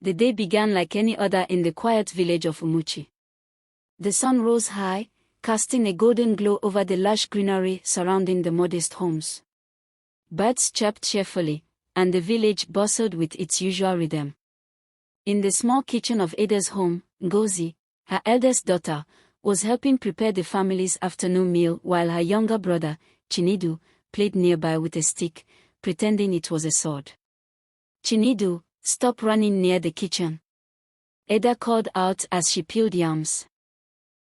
The day began like any other in the quiet village of Umuchi. The sun rose high, casting a golden glow over the lush greenery surrounding the modest homes. Birds chirped cheerfully, and the village bustled with its usual rhythm. In the small kitchen of Ada's home, Ngozi, her eldest daughter, was helping prepare the family's afternoon meal while her younger brother, Chinedu, played nearby with a stick, pretending it was a sword. "Chinedu, stop running near the kitchen," Ada called out as she peeled yams.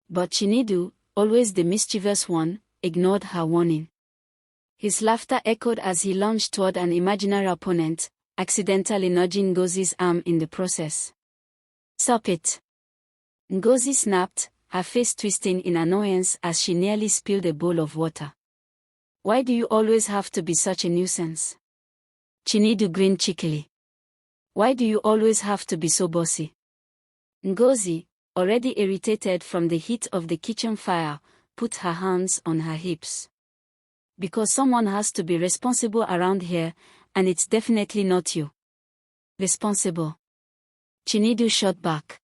But Chinedu, always the mischievous one, ignored her warning. His laughter echoed as he lunged toward an imaginary opponent, accidentally nudging Ngozi's arm in the process. "Stop it!" Ngozi snapped, her face twisting in annoyance as she nearly spilled a bowl of water. "Why do you always have to be such a nuisance?" Chinedu grinned cheekily. "Why do you always have to be so bossy?" Ngozi, already irritated from the heat of the kitchen fire, put her hands on her hips. "Because someone has to be responsible around here, and it's definitely not you." "Responsible?" Chinedu shot back.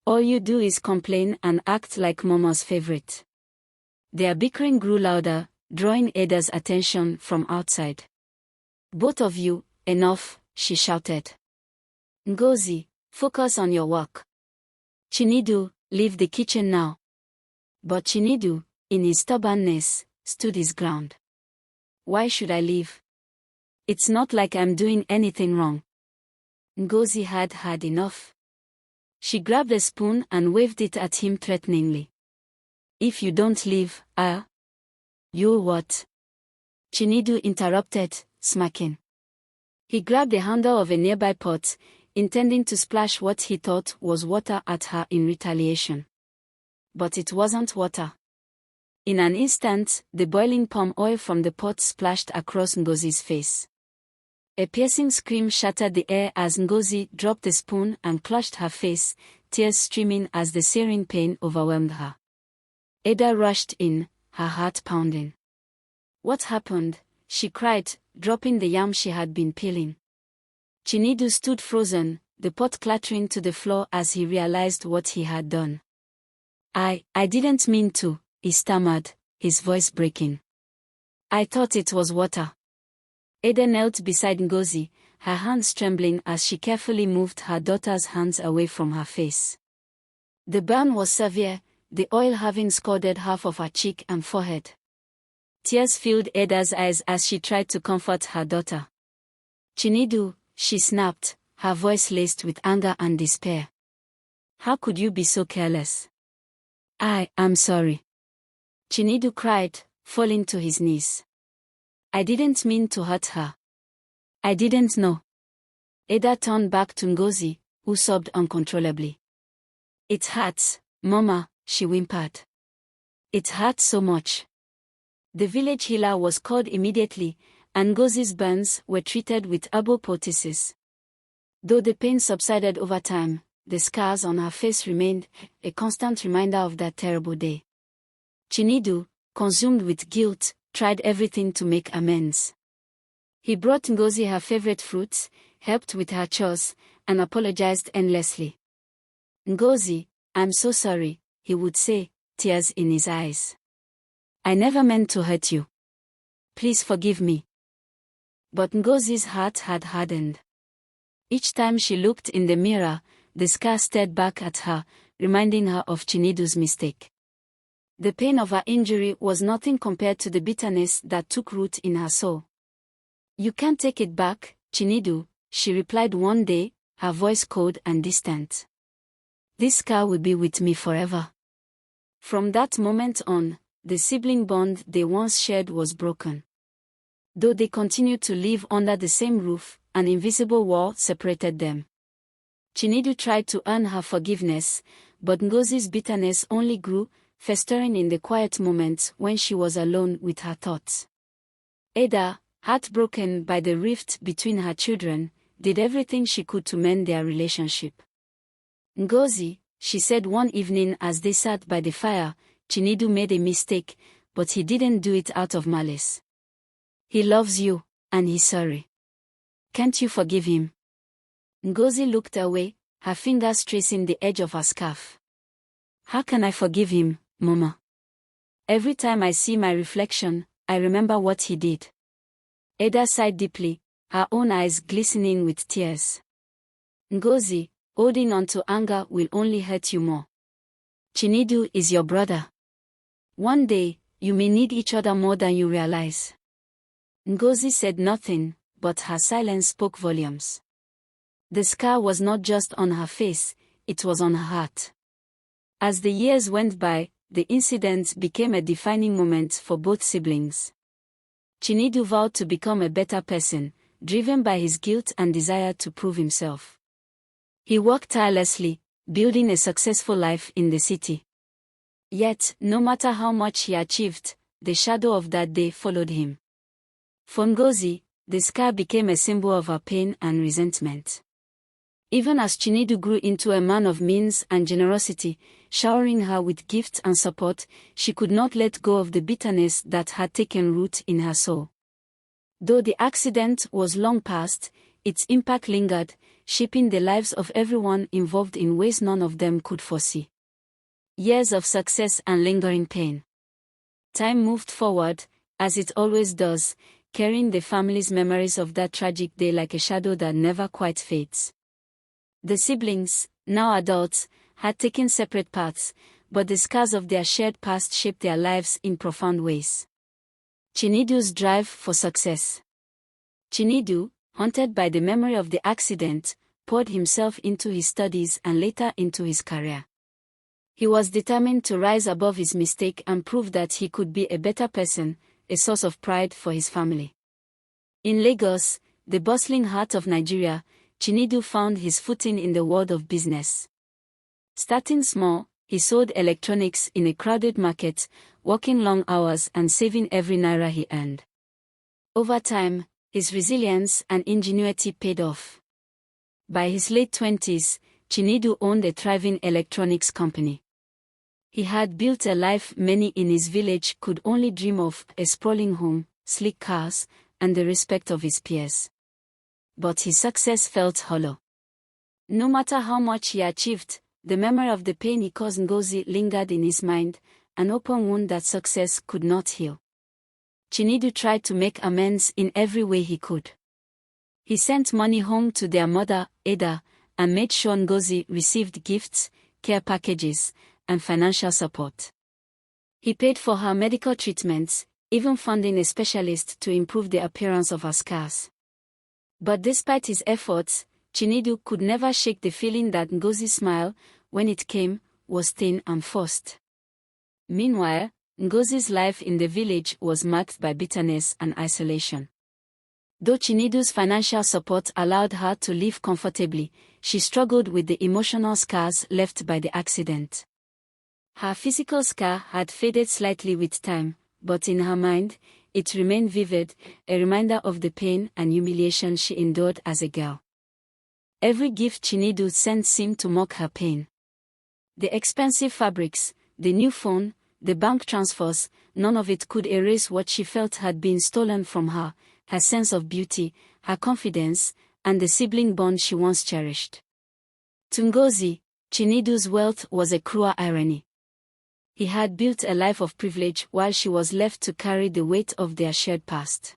"All you do is complain and act like Mama's favorite." Their bickering grew louder, drawing Ada's attention from outside. "Both of you, enough," she shouted. "Ngozi, focus on your work." "Chinedu, leave the kitchen now." But Chinedu, in his stubbornness, stood his ground. "Why should I leave? It's not like I'm doing anything wrong." Ngozi had had enough. She grabbed a spoon and waved it at him threateningly. "If you don't leave, you'll what?" Chinedu interrupted, smacking. He grabbed the handle of a nearby pot, intending to splash what he thought was water at her in retaliation. But it wasn't water. In an instant, the boiling palm oil from the pot splashed across Ngozi's face. A piercing scream shattered the air as Ngozi dropped the spoon and clutched her face, tears streaming as the searing pain overwhelmed her. Ada rushed in, her heart pounding. "What happened?" she cried, dropping the yam she had been peeling. Chinedu stood frozen, the pot clattering to the floor as he realized what he had done. I didn't mean to," he stammered, his voice breaking. "I thought it was water." Ada knelt beside Ngozi, her hands trembling as she carefully moved her daughter's hands away from her face. The burn was severe, the oil having scalded half of her cheek and forehead. Tears filled Ada's eyes as she tried to comfort her daughter. "Chinedu," she snapped, her voice laced with anger and despair. "How could you be so careless?" I'm sorry," Chinedu cried, falling to his knees. "I didn't mean to hurt her. I didn't know." Ada turned back to Ngozi, who sobbed uncontrollably. "It hurts, Mama," she whimpered. "It hurts so much." The village healer was called immediately, and Ngozi's burns were treated with herbal poultices. Though the pain subsided over time, the scars on her face remained, a constant reminder of that terrible day. Chinedu, consumed with guilt, tried everything to make amends. He brought Ngozi her favorite fruits, helped with her chores, and apologized endlessly. "Ngozi, I'm so sorry," he would say, tears in his eyes. "I never meant to hurt you. Please forgive me." But Ngozi's heart had hardened. Each time she looked in the mirror, the scar stared back at her, reminding her of Chinedu's mistake. The pain of her injury was nothing compared to the bitterness that took root in her soul. "You can't take it back, Chinedu," she replied one day, her voice cold and distant. "This scar will be with me forever." From that moment on, the sibling bond they once shared was broken. Though they continued to live under the same roof, an invisible wall separated them. Chinedu tried to earn her forgiveness, but Ngozi's bitterness only grew, festering in the quiet moments when she was alone with her thoughts. Ada, heartbroken by the rift between her children, did everything she could to mend their relationship. "Ngozi," she said one evening as they sat by the fire, "Chinedu made a mistake, but he didn't do it out of malice. He loves you, and he's sorry. Can't you forgive him?" Ngozi looked away, her fingers tracing the edge of her scarf. How can I forgive him, Mama? Every time I see my reflection, I remember what he did. Ada sighed deeply, her own eyes glistening with tears. Ngozi, holding on to anger will only hurt you more. Chinedu is your brother. One day, you may need each other more than you realize. Ngozi said nothing, but her silence spoke volumes. The scar was not just on her face, it was on her heart. As the years went by, the incident became a defining moment for both siblings. Chinedu vowed to become a better person, driven by his guilt and desire to prove himself. He worked tirelessly, building a successful life in the city. Yet, no matter how much he achieved, the shadow of that day followed him. For Ngozi, the scar became a symbol of her pain and resentment. Even as Chinedu grew into a man of means and generosity, showering her with gifts and support, she could not let go of the bitterness that had taken root in her soul. Though the accident was long past, its impact lingered, shaping the lives of everyone involved in ways none of them could foresee. Years of success and lingering pain. Time moved forward, as it always does, carrying the family's memories of that tragic day like a shadow that never quite fades. The siblings, now adults, had taken separate paths, but the scars of their shared past shaped their lives in profound ways. Chinedu's drive for success. Chinedu, haunted by the memory of the accident, poured himself into his studies and later into his career. He was determined to rise above his mistake and prove that he could be a better person, a source of pride for his family. In Lagos, the bustling heart of Nigeria, Chinedu found his footing in the world of business. Starting small, he sold electronics in a crowded market, working long hours and saving every naira he earned. Over time, his resilience and ingenuity paid off. By his late 20s, Chinedu owned a thriving electronics company. He had built a life many in his village could only dream of, a sprawling home, sleek cars, and the respect of his peers. But his success felt hollow. No matter how much he achieved, the memory of the pain he caused Ngozi lingered in his mind, an open wound that success could not heal. Chinedu tried to make amends in every way he could. He sent money home to their mother, Ada, and made sure Ngozi received gifts, care packages, and financial support. He paid for her medical treatments, even funding a specialist to improve the appearance of her scars. But despite his efforts, Chinedu could never shake the feeling that Ngozi's smile, when it came, was thin and forced. Meanwhile, Ngozi's life in the village was marked by bitterness and isolation. Though Chinedu's financial support allowed her to live comfortably, she struggled with the emotional scars left by the accident. Her physical scar had faded slightly with time, but in her mind, it remained vivid, a reminder of the pain and humiliation she endured as a girl. Every gift Chinedu sent seemed to mock her pain. The expensive fabrics, the new phone, the bank transfers, none of it could erase what she felt had been stolen from her, her sense of beauty, her confidence, and the sibling bond she once cherished. To Ngozi, Chinedu's wealth was a cruel irony. He had built a life of privilege while she was left to carry the weight of their shared past.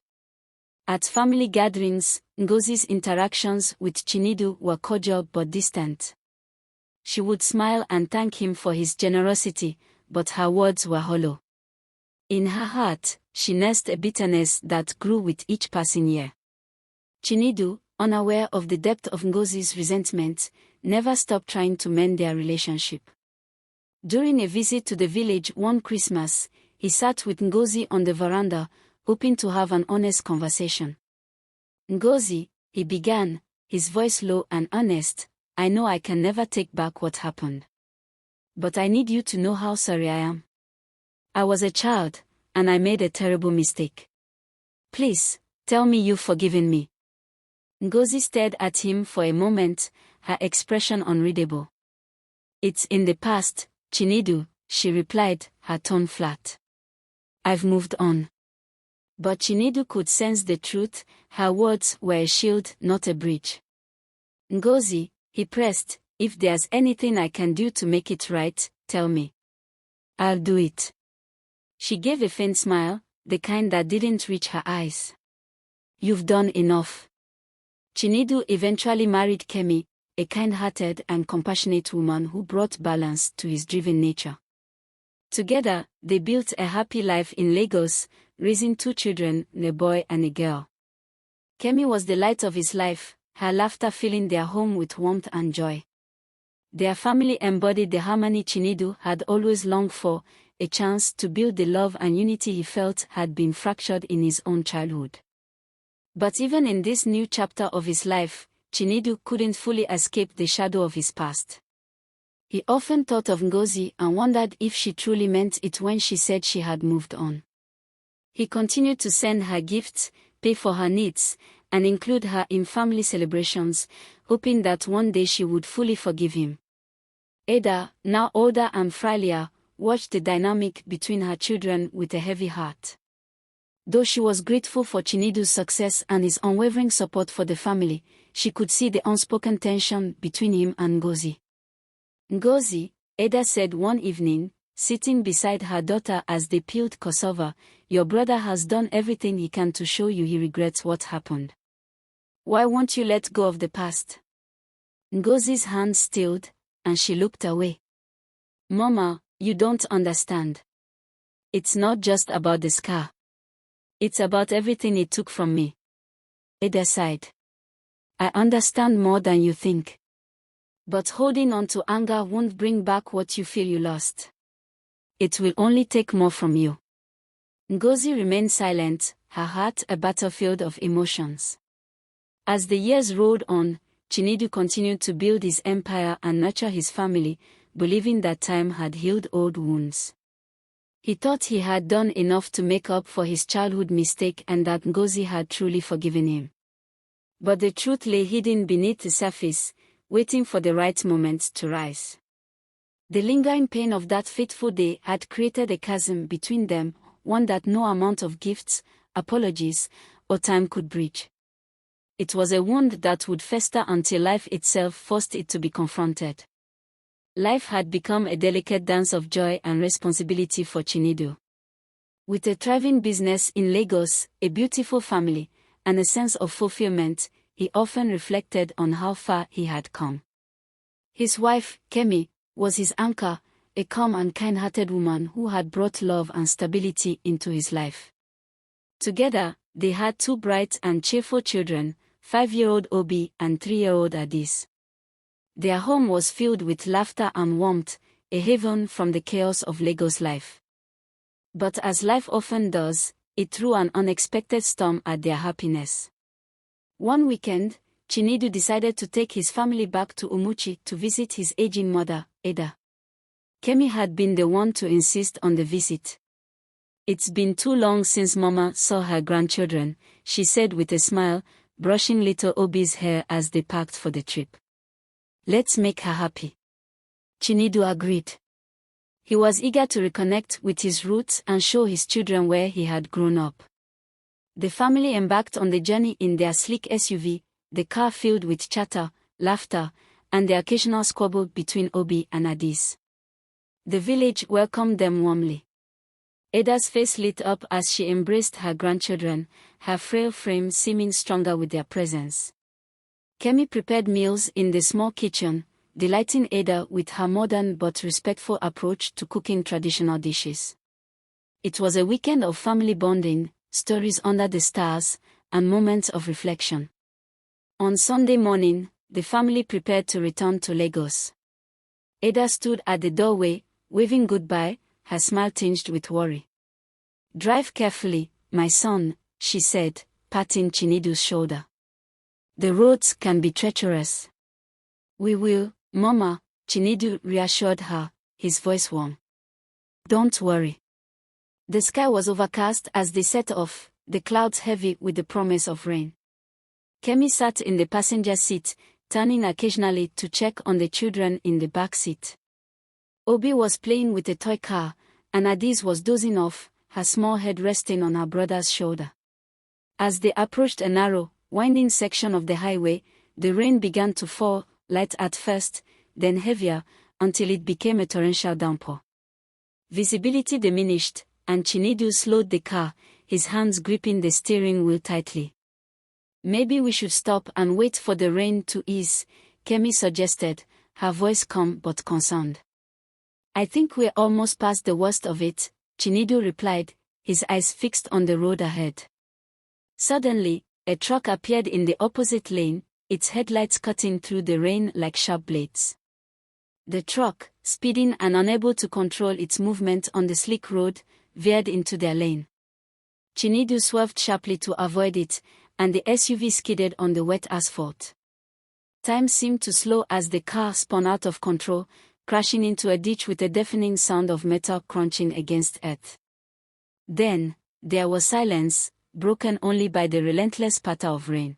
At family gatherings, Ngozi's interactions with Chinedu were cordial but distant. She would smile and thank him for his generosity, but her words were hollow. In her heart, she nursed a bitterness that grew with each passing year. Chinedu, unaware of the depth of Ngozi's resentment, never stopped trying to mend their relationship. During a visit to the village one Christmas, he sat with Ngozi on the veranda, hoping to have an honest conversation. "Ngozi," he began, his voice low and honest, "I know I can never take back what happened. But I need you to know how sorry I am. I was a child, and I made a terrible mistake. Please, tell me you've forgiven me." Ngozi stared at him for a moment, her expression unreadable. "It's in the past, Chinedu," she replied, her tone flat. "I've moved on." But Chinedu could sense the truth, her words were a shield, not a bridge. Ngozi, he pressed, if there's anything I can do to make it right, tell me. I'll do it. She gave a faint smile, the kind that didn't reach her eyes. You've done enough. Chinedu eventually married Kemi, a kind-hearted and compassionate woman who brought balance to his driven nature. Together, they built a happy life in Lagos, raising 2 children, a boy and a girl. Kemi was the light of his life, her laughter filling their home with warmth and joy. Their family embodied the harmony Chinedu had always longed for, a chance to build the love and unity he felt had been fractured in his own childhood. But even in this new chapter of his life, Chinedu couldn't fully escape the shadow of his past. He often thought of Ngozi and wondered if she truly meant it when she said she had moved on. He continued to send her gifts, pay for her needs, and include her in family celebrations, hoping that one day she would fully forgive him. Ada, now older and frailer, watched the dynamic between her children with a heavy heart. Though she was grateful for Chinedu's success and his unwavering support for the family, she could see the unspoken tension between him and Ngozi. Ngozi, Ada said one evening, sitting beside her daughter as they peeled cassava, your brother has done everything he can to show you he regrets what happened. Why won't you let go of the past? Ngozi's hand stilled, and she looked away. Mama, you don't understand. It's not just about the scar. It's about everything it took from me. Ada sighed. I understand more than you think. But holding on to anger won't bring back what you feel you lost. It will only take more from you. Ngozi remained silent, her heart a battlefield of emotions. As the years rolled on, Chinedu continued to build his empire and nurture his family, believing that time had healed old wounds. He thought he had done enough to make up for his childhood mistake and that Ngozi had truly forgiven him. But the truth lay hidden beneath the surface, waiting for the right moment to rise. The lingering pain of that fateful day had created a chasm between them, one that no amount of gifts, apologies, or time could bridge. It was a wound that would fester until life itself forced it to be confronted. Life had become a delicate dance of joy and responsibility for Chinedu. With a thriving business in Lagos, a beautiful family, and a sense of fulfillment, he often reflected on how far he had come. His wife, Kemi, was his anchor, a calm and kind-hearted woman who had brought love and stability into his life. Together, they had 2 bright and cheerful children, 5-year-old Obi and 3-year-old Adis. Their home was filled with laughter and warmth, a haven from the chaos of Lagos life. But as life often does, it threw an unexpected storm at their happiness. One weekend, Chinedu decided to take his family back to Umuchi to visit his aging mother, Ada. Kemi had been the one to insist on the visit. It's been too long since Mama saw her grandchildren, she said with a smile, brushing little Obi's hair as they packed for the trip. Let's make her happy. Chinedu agreed. He was eager to reconnect with his roots and show his children where he had grown up. The family embarked on the journey in their sleek SUV, the car filled with chatter, laughter, and the occasional squabble between Obi and Adis. The village welcomed them warmly. Ada's face lit up as she embraced her grandchildren, her frail frame seeming stronger with their presence. Kemi prepared meals in the small kitchen, delighting Ada with her modern but respectful approach to cooking traditional dishes. It was a weekend of family bonding, stories under the stars, and moments of reflection. On Sunday morning, the family prepared to return to Lagos. Ada stood at the doorway, waving goodbye, her smile tinged with worry. Drive carefully, my son, she said, patting Chinedu's shoulder. The roads can be treacherous. We will, Mama, Chinedu reassured her, his voice warm. Don't worry. The sky was overcast as they set off, the clouds heavy with the promise of rain. Kemi sat in the passenger seat, turning occasionally to check on the children in the back seat. Obi was playing with a toy car, and Adis was dozing off, her small head resting on her brother's shoulder. As they approached a narrow, winding section of the highway, The rain began to fall, light at first, then heavier, until it became a torrential downpour. Visibility diminished, and Chinedu slowed the car, his hands gripping the steering wheel tightly. "Maybe we should stop and wait for the rain to ease," Kemi suggested, her voice calm but concerned. "I think we're almost past the worst of it," Chinedu replied, his eyes fixed on the road ahead. Suddenly, a truck appeared in the opposite lane, its headlights cutting through the rain like sharp blades. The truck, speeding and unable to control its movement on the slick road, veered into their lane. Chinedu swerved sharply to avoid it, and the SUV skidded on the wet asphalt. Time seemed to slow as the car spun out of control, crashing into a ditch with a deafening sound of metal crunching against earth. Then, there was silence, broken only by the relentless patter of rain.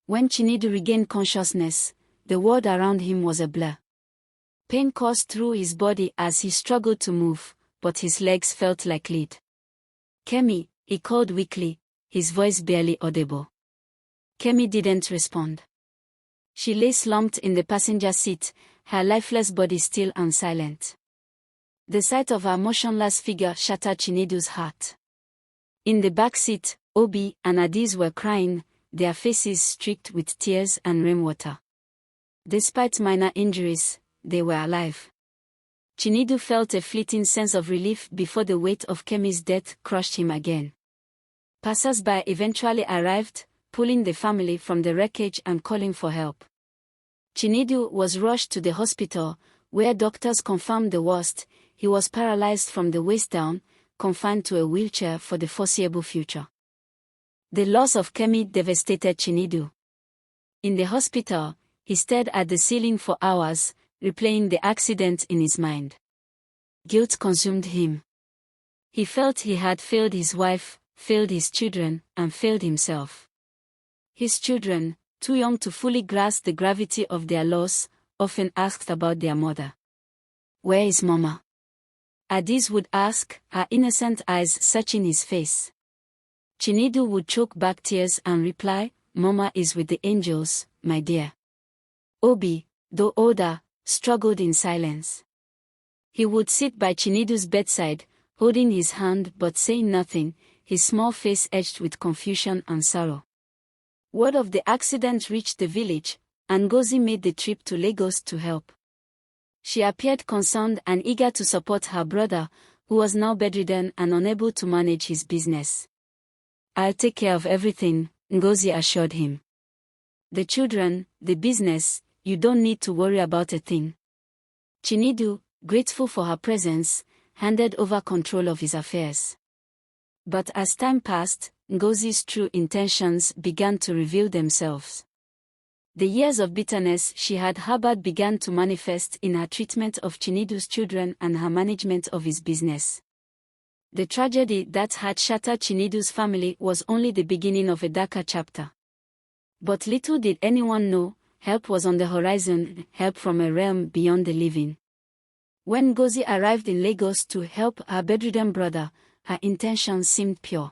When Chinedu regained consciousness, the world around him was a blur. Pain coursed through his body as he struggled to move, but his legs felt like lead. "Kemi," he called weakly, his voice barely audible. Kemi didn't respond. She lay slumped in the passenger seat, her lifeless body still and silent. The sight of her motionless figure shattered Chinedu's heart. In the back seat, Obi and Adiz were crying, their faces streaked with tears and rainwater. Despite minor injuries, they were alive. Chinedu felt a fleeting sense of relief before the weight of Kemi's death crushed him again. Passers-by eventually arrived, pulling the family from the wreckage and calling for help. Chinedu was rushed to the hospital, where doctors confirmed the worst. He was paralyzed from the waist down, confined to a wheelchair for the foreseeable future. The loss of Kemi devastated Chinedu. In the hospital, he stared at the ceiling for hours, replaying the accident in his mind. Guilt consumed him. He felt he had failed his wife, failed his children, and failed himself. His children, too young to fully grasp the gravity of their loss, often asked about their mother. "Where is Mama?" Adiz would ask, her innocent eyes searching his face. Chinedu would choke back tears and reply, "Mama is with the angels, my dear." Obi, though older, struggled in silence. He would sit by Chinedu's bedside, holding his hand but saying nothing, his small face edged with confusion and sorrow. Word of the accident reached the village, and Ngozi made the trip to Lagos to help. She appeared concerned and eager to support her brother, who was now bedridden and unable to manage his business. "I'll take care of everything," Ngozi assured him. "The children, the business, you don't need to worry about a thing." Chinedu, grateful for her presence, handed over control of his affairs. But as time passed, Ngozi's true intentions began to reveal themselves. The years of bitterness she had harbored began to manifest in her treatment of Chinedu's children and her management of his business. The tragedy that had shattered Chinedu's family was only the beginning of a darker chapter. But little did anyone know, help was on the horizon, help from a realm beyond the living. When Ngozi arrived in Lagos to help her bedridden brother, her intentions seemed pure.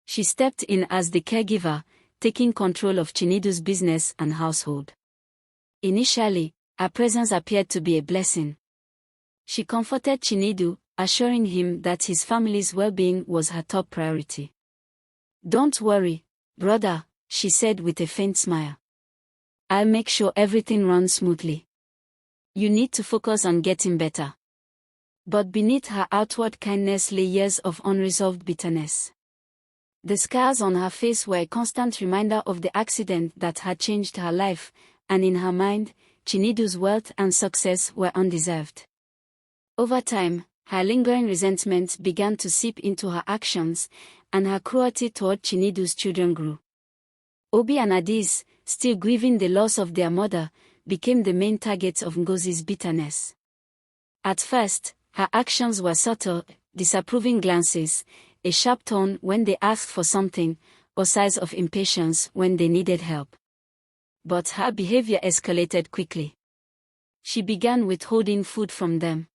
She stepped in as the caregiver, taking control of Chinedu's business and household. Initially, her presence appeared to be a blessing. She comforted Chinedu, assuring him that his family's well-being was her top priority. "Don't worry, brother," she said with a faint smile. "I'll make sure everything runs smoothly. You need to focus on getting better." But beneath her outward kindness lay years of unresolved bitterness. The scars on her face were a constant reminder of the accident that had changed her life, and in her mind, Chinedu's wealth and success were undeserved. Over time, her lingering resentment began to seep into her actions, and her cruelty toward Chinedu's children grew. Obi and Adiz, still grieving the loss of their mother, became the main targets of Ngozi's bitterness. At first, her actions were subtle, disapproving glances, a sharp tone when they asked for something, or sighs of impatience when they needed help. But her behavior escalated quickly. She began withholding food from them.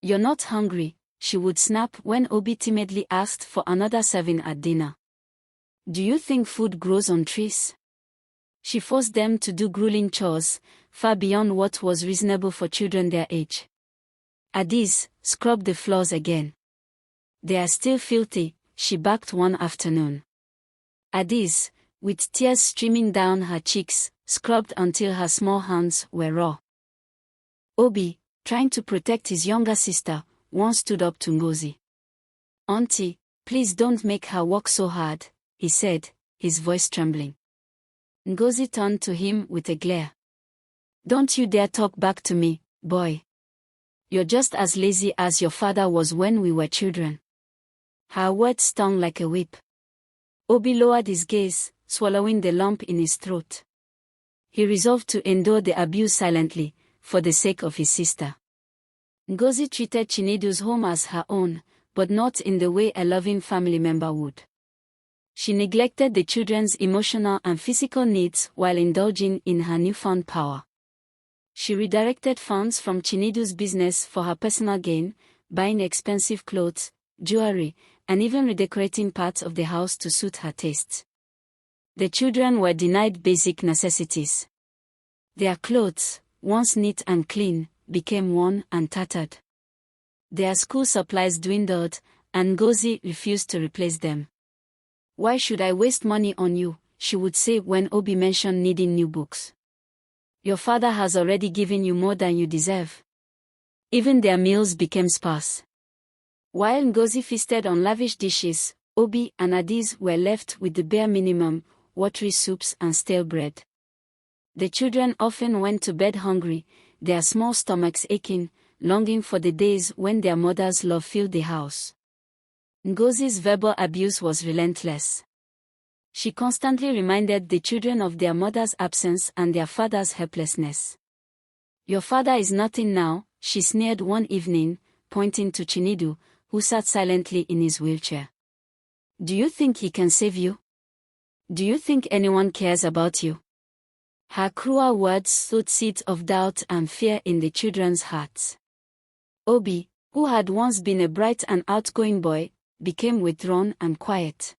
"You're not hungry," she would snap when Obi timidly asked for another serving at dinner. "Do you think food grows on trees?" She forced them to do grueling chores, far beyond what was reasonable for children their age. Adis, scrub the floors again. They are still filthy, she barked one afternoon. Adis, with tears streaming down her cheeks, scrubbed until her small hands were raw. Obi, trying to protect his younger sister, once stood up to Ngozi. "Auntie, please don't make her work so hard," he said, his voice trembling. Ngozi turned to him with a glare. "Don't you dare talk back to me, boy. You're just as lazy as your father was when we were children." Her words stung like a whip. Obi lowered his gaze, swallowing the lump in his throat. He resolved to endure the abuse silently, for the sake of his sister. Ngozi treated Chinedu's home as her own, but not in the way a loving family member would. She neglected the children's emotional and physical needs while indulging in her newfound power. She redirected funds from Chinedu's business for her personal gain, buying expensive clothes, jewelry, and even redecorating parts of the house to suit her tastes. The children were denied basic necessities. Their clothes, once neat and clean, became worn and tattered. Their school supplies dwindled, and Ngozi refused to replace them. "Why should I waste money on you?" she would say when Obi mentioned needing new books. "Your father has already given you more than you deserve." Even their meals became sparse. While Ngozi feasted on lavish dishes, Obi and Adis were left with the bare minimum, watery soups and stale bread. The children often went to bed hungry, their small stomachs aching, longing for the days when their mother's love filled the house. Ngozi's verbal abuse was relentless. She constantly reminded the children of their mother's absence and their father's helplessness. "Your father is nothing now," she sneered one evening, pointing to Chinedu, who sat silently in his wheelchair. "Do you think he can save you? Do you think anyone cares about you?" Her cruel words sowed seeds of doubt and fear in the children's hearts. Obi, who had once been a bright and outgoing boy, became withdrawn and quiet.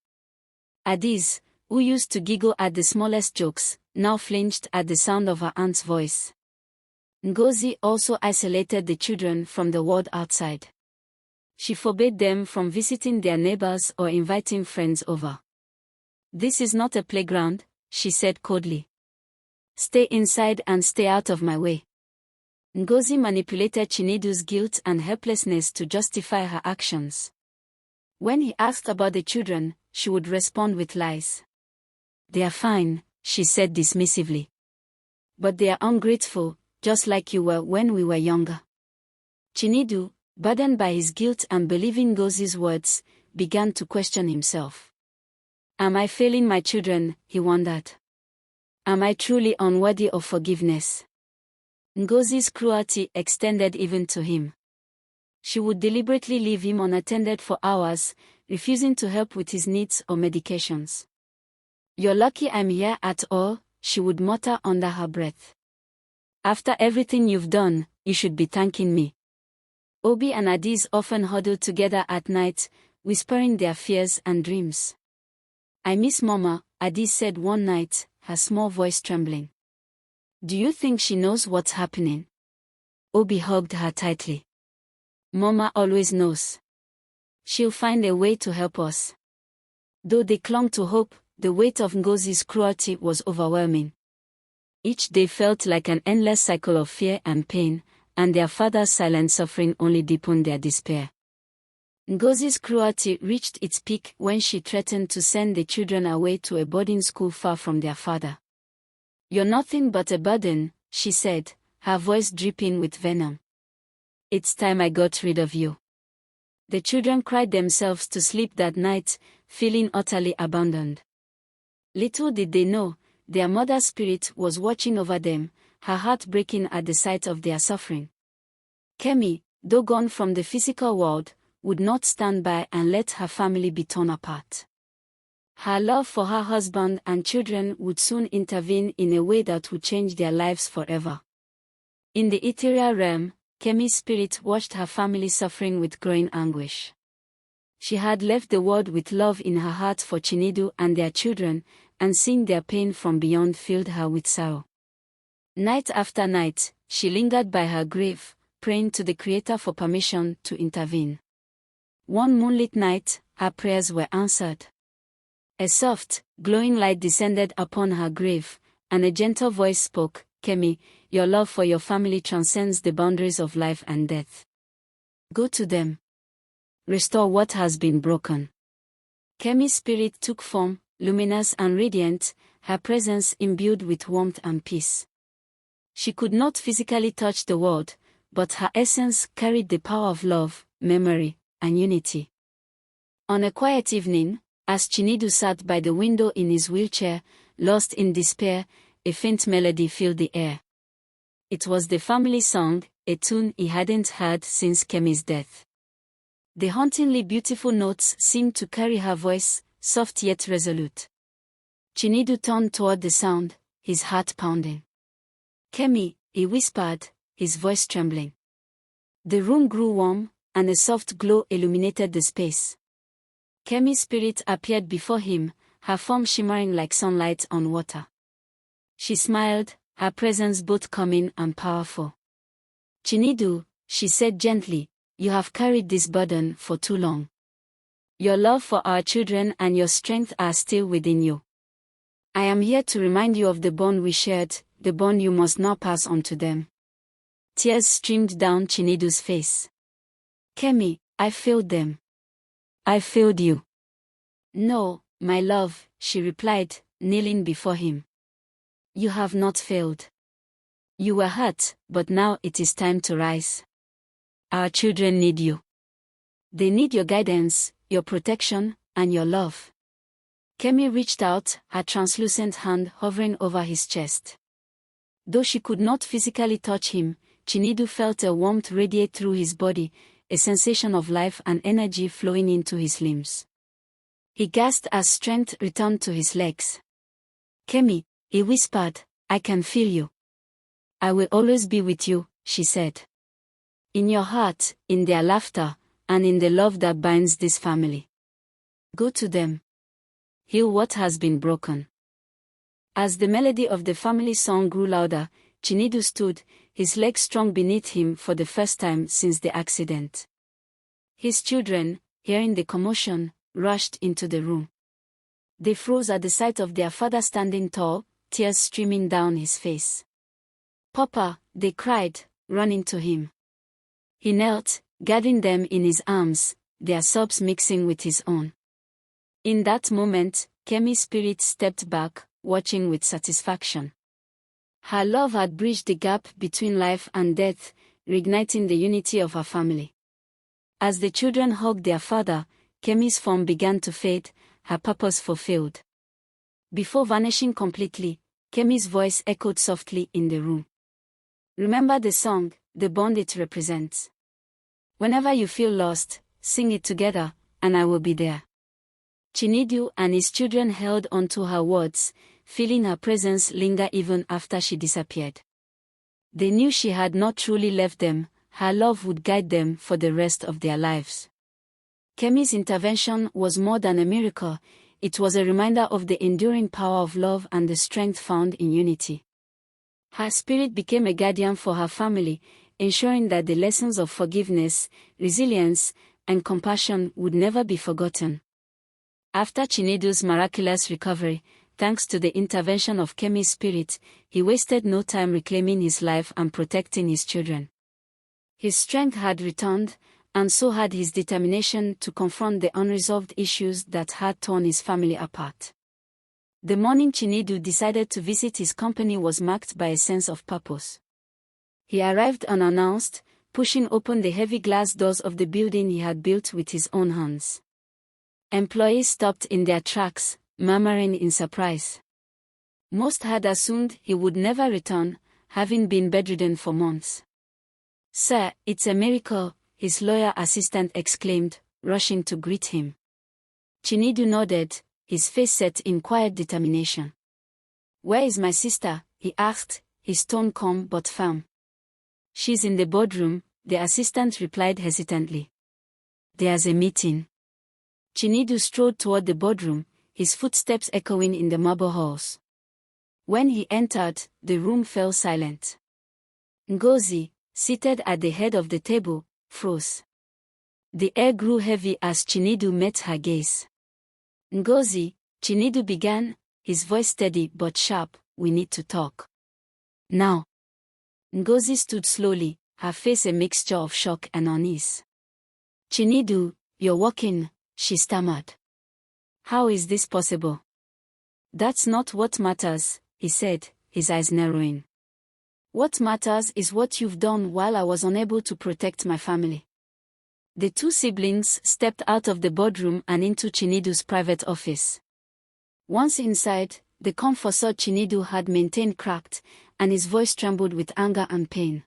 Adis, who used to giggle at the smallest jokes, now flinched at the sound of her aunt's voice. Ngozi also isolated the children from the world outside. She forbade them from visiting their neighbors or inviting friends over. "This is not a playground," she said coldly. "Stay inside and stay out of my way." Ngozi manipulated Chinedu's guilt and helplessness to justify her actions. When he asked about the children, she would respond with lies. "They are fine," she said dismissively. "But they are ungrateful, just like you were when we were younger." Chinedu, burdened by his guilt and believing Ngozi's words, began to question himself. "Am I failing my children?" he wondered. "Am I truly unworthy of forgiveness?" Ngozi's cruelty extended even to him. She would deliberately leave him unattended for hours, refusing to help with his needs or medications. "You're lucky I'm here at all," she would mutter under her breath. "After everything you've done, you should be thanking me." Obi and Adis often huddled together at night, whispering their fears and dreams. "I miss Mama," Adis said one night, her small voice trembling. "Do you think she knows what's happening?" Obi hugged her tightly. "Mama always knows. She'll find a way to help us." Though they clung to hope, the weight of Ngozi's cruelty was overwhelming. Each day felt like an endless cycle of fear and pain, and their father's silent suffering only deepened their despair. Ngozi's cruelty reached its peak when she threatened to send the children away to a boarding school far from their father. "You're nothing but a burden," she said, her voice dripping with venom. "It's time I got rid of you." The children cried themselves to sleep that night, feeling utterly abandoned. Little did they know, their mother's spirit was watching over them, her heart breaking at the sight of their suffering. Kemi, though gone from the physical world, would not stand by and let her family be torn apart. Her love for her husband and children would soon intervene in a way that would change their lives forever. In the ethereal realm, Kemi's spirit watched her family suffering with growing anguish. She had left the world with love in her heart for Chinedu and their children, and seeing their pain from beyond filled her with sorrow. Night after night, she lingered by her grave, praying to the Creator for permission to intervene. One moonlit night, her prayers were answered. A soft, glowing light descended upon her grave, and a gentle voice spoke, "Kemi, your love for your family transcends the boundaries of life and death. Go to them. Restore what has been broken." Kemi's spirit took form, luminous and radiant, her presence imbued with warmth and peace. She could not physically touch the world, but her essence carried the power of love, memory, and unity. On a quiet evening, as Chinedu sat by the window in his wheelchair, lost in despair, a faint melody filled the air. It was the family song, a tune he hadn't heard since Kemi's death. The hauntingly beautiful notes seemed to carry her voice, soft yet resolute. Chinedu turned toward the sound, his heart pounding. "Kemi," he whispered, his voice trembling. The room grew warm, and a soft glow illuminated the space. Kemi's spirit appeared before him, her form shimmering like sunlight on water. She smiled, her presence both calming and powerful. "Chinedu," she said gently, "you have carried this burden for too long. Your love for our children and your strength are still within you. I am here to remind you of the bond we shared, the bond you must now pass on to them." Tears streamed down Chinedu's face. "Kemi, I failed them. I failed you." "No, my love," she replied, kneeling before him. "You have not failed. You were hurt, but now it is time to rise. Our children need you. They need your guidance, your protection, and your love." Kemi reached out, her translucent hand hovering over his chest. Though she could not physically touch him, Chinedu felt a warmth radiate through his body, a sensation of life and energy flowing into his limbs. He gasped as strength returned to his legs. "Kemi," he whispered, "I can feel you. I will always be with you," she said. "In your heart, in their laughter, and in the love that binds this family. Go to them. Heal what has been broken." As the melody of the family song grew louder, Chinedu stood, his legs strong beneath him for the first time since the accident. His children, hearing the commotion, rushed into the room. They froze at the sight of their father standing tall, tears streaming down his face. "Papa," they cried, running to him. He knelt, gathering them in his arms, their sobs mixing with his own. In that moment, Kemi's spirit stepped back, watching with satisfaction. Her love had bridged the gap between life and death, reigniting the unity of her family. As the children hugged their father, Kemi's form began to fade, her purpose fulfilled. Before vanishing completely, Kemi's voice echoed softly in the room. "Remember the song, the bond it represents. Whenever you feel lost, sing it together, and I will be there." Chinedu and his children held onto her words, feeling her presence linger even after she disappeared. They knew she had not truly left them, her love would guide them for the rest of their lives. Kemi's intervention was more than a miracle, it was a reminder of the enduring power of love and the strength found in unity. Her spirit became a guardian for her family, ensuring that the lessons of forgiveness, resilience, and compassion would never be forgotten. After Chinedu's miraculous recovery, thanks to the intervention of Kemi's spirit, he wasted no time reclaiming his life and protecting his children. His strength had returned, and so had his determination to confront the unresolved issues that had torn his family apart. The morning Chinedu decided to visit his company was marked by a sense of purpose. He arrived unannounced, pushing open the heavy glass doors of the building he had built with his own hands. Employees stopped in their tracks, murmuring in surprise. Most had assumed he would never return, having been bedridden for months. "Sir, it's a miracle," his lawyer assistant exclaimed, rushing to greet him. Chinedu nodded, his face set in quiet determination. "Where is my sister?" he asked, his tone calm but firm. "She's in the boardroom," the assistant replied hesitantly. "There's a meeting." Chinedu strode toward the boardroom, his footsteps echoing in the marble halls. When he entered, the room fell silent. Ngozi, seated at the head of the table, froze. The air grew heavy as Chinedu met her gaze. Ngozi, Chinedu began, his voice steady but sharp, "We need to talk. Now." Ngozi stood slowly, her face a mixture of shock and unease. "Chinedu, you're walking," she stammered. "How is this possible?" "That's not what matters," he said, his eyes narrowing. "What matters is what you've done while I was unable to protect my family." The two siblings stepped out of the boardroom and into Chinedu's private office. Once inside, the comfort Chinedu had maintained cracked, and his voice trembled with anger and pain.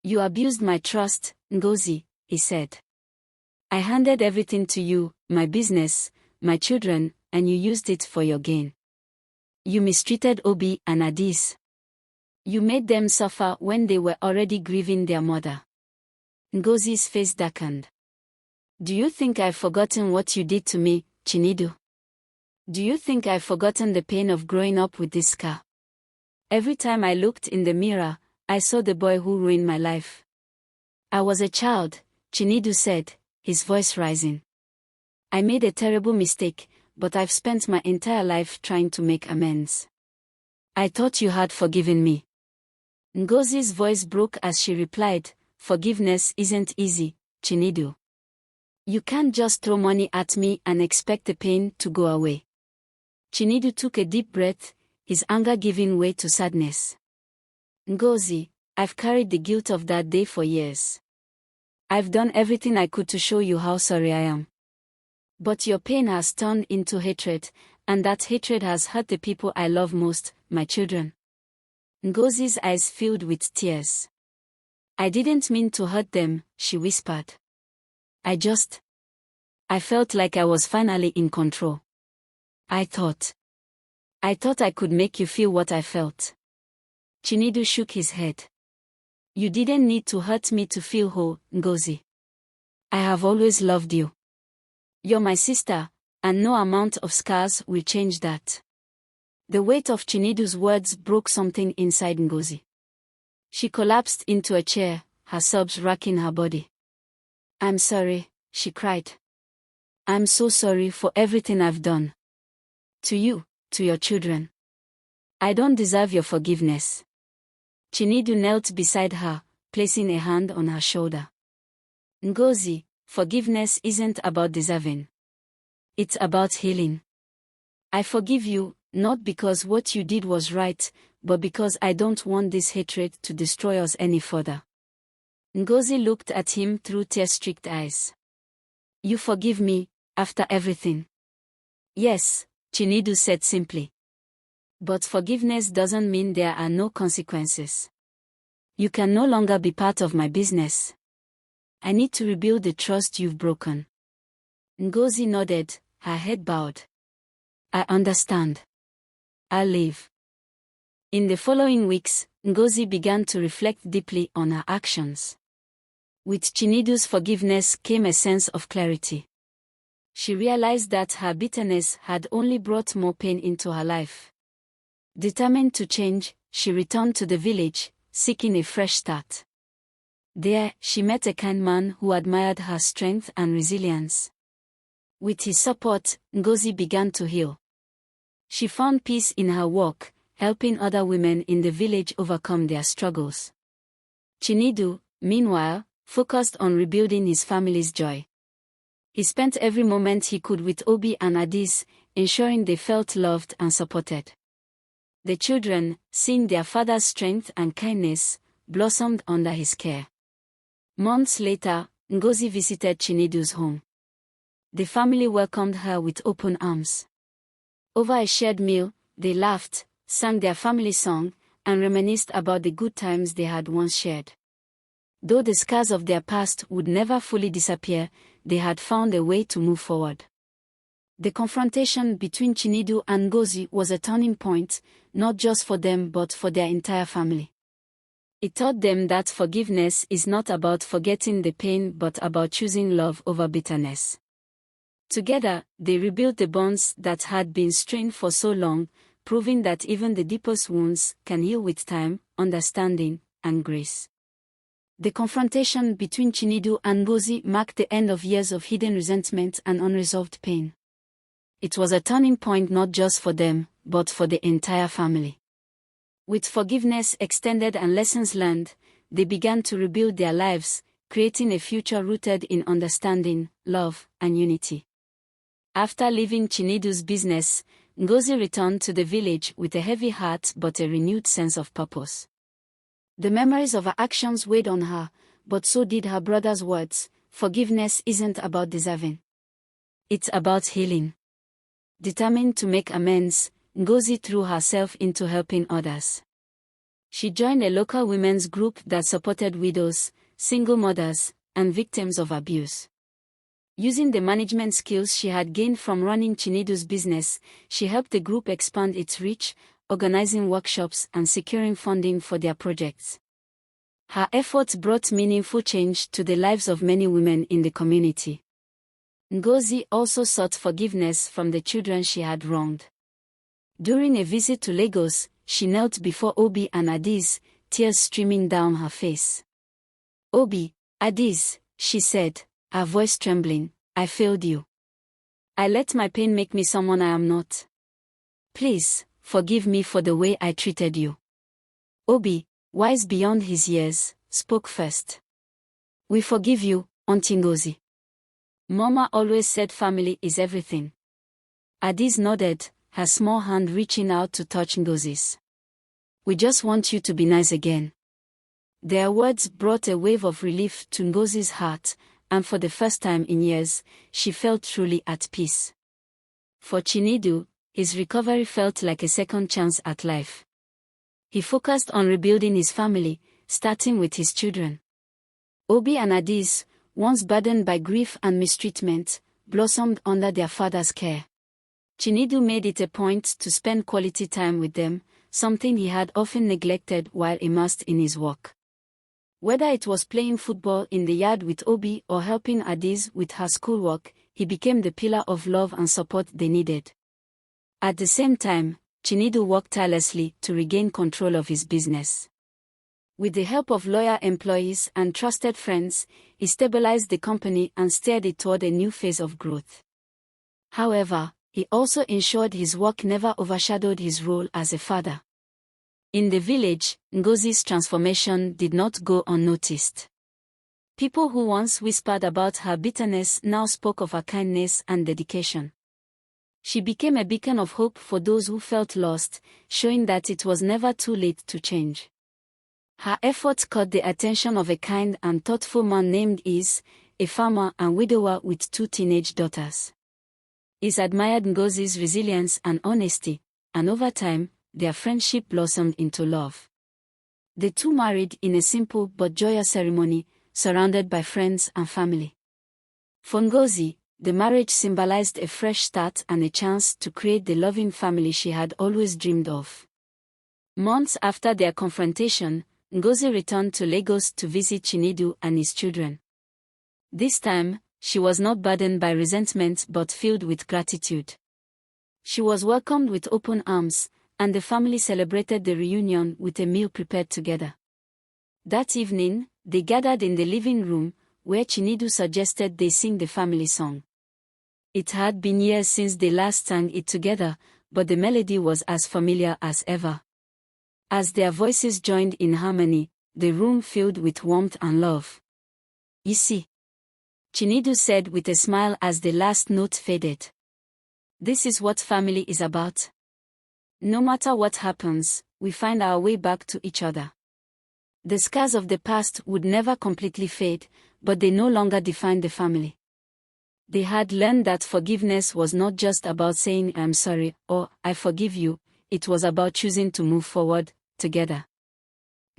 "You abused my trust, Ngozi," he said. "I handed everything to you, my business, my children, and you used it for your gain. You mistreated Obi and Adis. You made them suffer when they were already grieving their mother." Ngozi's face darkened. "Do you think I've forgotten what you did to me, Chinedu? Do you think I've forgotten the pain of growing up with this scar? Every time I looked in the mirror, I saw the boy who ruined my life." "I was a child," Chinedu said, his voice rising. "I made a terrible mistake, but I've spent my entire life trying to make amends. I thought you had forgiven me." Ngozi's voice broke as she replied, "Forgiveness isn't easy, Chinedu. You can't just throw money at me and expect the pain to go away." Chinedu took a deep breath, his anger giving way to sadness. "Ngozi, I've carried the guilt of that day for years. I've done everything I could to show you how sorry I am. But your pain has turned into hatred, and that hatred has hurt the people I love most, my children." Ngozi's eyes filled with tears. "I didn't mean to hurt them," she whispered. I felt like I was finally in control. I thought I could make you feel what I felt." Chinedu shook his head. "You didn't need to hurt me to feel whole, Ngozi. I have always loved you. You're my sister, and no amount of scars will change that." The weight of Chinedu's words broke something inside Ngozi. She collapsed into a chair, her sobs racking her body. "I'm sorry," she cried. "I'm so sorry for everything I've done. To you, to your children. I don't deserve your forgiveness." Chinedu knelt beside her, placing a hand on her shoulder. "Ngozi, forgiveness isn't about deserving. It's about healing. I forgive you, not because what you did was right, but because I don't want this hatred to destroy us any further." Ngozi looked at him through tear-streaked eyes. "You forgive me, after everything?" "Yes," Chinedu said simply. "But forgiveness doesn't mean there are no consequences. You can no longer be part of my business. I need to rebuild the trust you've broken." Ngozi nodded, her head bowed. "I understand. I'll leave." In the following weeks, Ngozi began to reflect deeply on her actions. With Chinedu's forgiveness came a sense of clarity. She realized that her bitterness had only brought more pain into her life. Determined to change, she returned to the village, seeking a fresh start. There, she met a kind man who admired her strength and resilience. With his support, Ngozi began to heal. She found peace in her work, helping other women in the village overcome their struggles. Chinedu, meanwhile, focused on rebuilding his family's joy. He spent every moment he could with Obi and Adis, ensuring they felt loved and supported. The children, seeing their father's strength and kindness, blossomed under his care. Months later, Ngozi visited Chinedu's home. The family welcomed her with open arms. Over a shared meal, they laughed, sang their family song, and reminisced about the good times they had once shared. Though the scars of their past would never fully disappear, they had found a way to move forward. The confrontation between Chinedu and Ngozi was a turning point, not just for them but for their entire family. It taught them that forgiveness is not about forgetting the pain but about choosing love over bitterness. Together, they rebuilt the bonds that had been strained for so long, proving that even the deepest wounds can heal with time, understanding, and grace. The confrontation between Chinedu and Ngozi marked the end of years of hidden resentment and unresolved pain. It was a turning point not just for them, but for the entire family. With forgiveness extended and lessons learned, they began to rebuild their lives, creating a future rooted in understanding, love, and unity. After leaving Chinedu's business, Ngozi returned to the village with a heavy heart but a renewed sense of purpose. The memories of her actions weighed on her, but so did her brother's words: forgiveness isn't about deserving. It's about healing. Determined to make amends, Ngozi threw herself into helping others. She joined a local women's group that supported widows, single mothers, and victims of abuse. Using the management skills she had gained from running Chinedu's business, she helped the group expand its reach, organizing workshops and securing funding for their projects. Her efforts brought meaningful change to the lives of many women in the community. Ngozi also sought forgiveness from the children she had wronged. During a visit to Lagos, she knelt before Obi and Adiz, tears streaming down her face. "Obi, Adiz," she said, her voice trembling, "I failed you. I let my pain make me someone I am not. Please, forgive me for the way I treated you." Obi, wise beyond his years, spoke first. "We forgive you, Auntie Ngozi. Mama always said family is everything." Adiz nodded, her small hand reaching out to touch Ngozi's. "We just want you to be nice again." Their words brought a wave of relief to Ngozi's heart, and for the first time in years, she felt truly at peace. For Chinedu, his recovery felt like a second chance at life. He focused on rebuilding his family, starting with his children. Obi and Adiz, once burdened by grief and mistreatment, blossomed under their father's care. Chinedu made it a point to spend quality time with them, something he had often neglected while immersed in his work. Whether it was playing football in the yard with Obi or helping Adiz with her schoolwork, he became the pillar of love and support they needed. At the same time, Chinedu worked tirelessly to regain control of his business. With the help of loyal employees and trusted friends, he stabilized the company and steered it toward a new phase of growth. However, he also ensured his work never overshadowed his role as a father. In the village, Ngozi's transformation did not go unnoticed. People who once whispered about her bitterness now spoke of her kindness and dedication. She became a beacon of hope for those who felt lost, showing that it was never too late to change. Her efforts caught the attention of a kind and thoughtful man named Is, a farmer and widower with 2 teenage daughters. Is admired Ngozi's resilience and honesty, and over time, their friendship blossomed into love. The two married in a simple but joyous ceremony, surrounded by friends and family. For Ngozi, the marriage symbolized a fresh start and a chance to create the loving family she had always dreamed of. Months after their confrontation, Ngozi returned to Lagos to visit Chinedu and his children. This time, she was not burdened by resentment but filled with gratitude. She was welcomed with open arms, and the family celebrated the reunion with a meal prepared together. That evening, they gathered in the living room, where Chinedu suggested they sing the family song. It had been years since they last sang it together, but the melody was as familiar as ever. As their voices joined in harmony, the room filled with warmth and love. "You see," Chinedu said with a smile as the last note faded. "This is what family is about. No matter what happens, we find our way back to each other." The scars of the past would never completely fade, but they no longer defined the family. They had learned that forgiveness was not just about saying "I'm sorry" or "I forgive you," it was about choosing to move forward, together.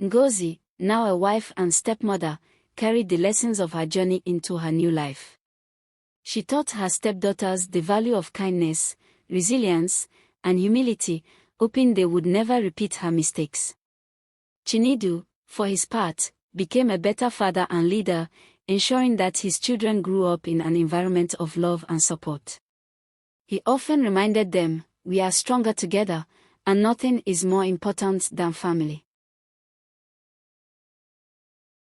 Ngozi, now a wife and stepmother, carried the lessons of her journey into her new life. She taught her stepdaughters the value of kindness, resilience, and humility, hoping they would never repeat her mistakes. Chinedu, for his part, became a better father and leader, ensuring that his children grew up in an environment of love and support. He often reminded them, "We are stronger together, and nothing is more important than family."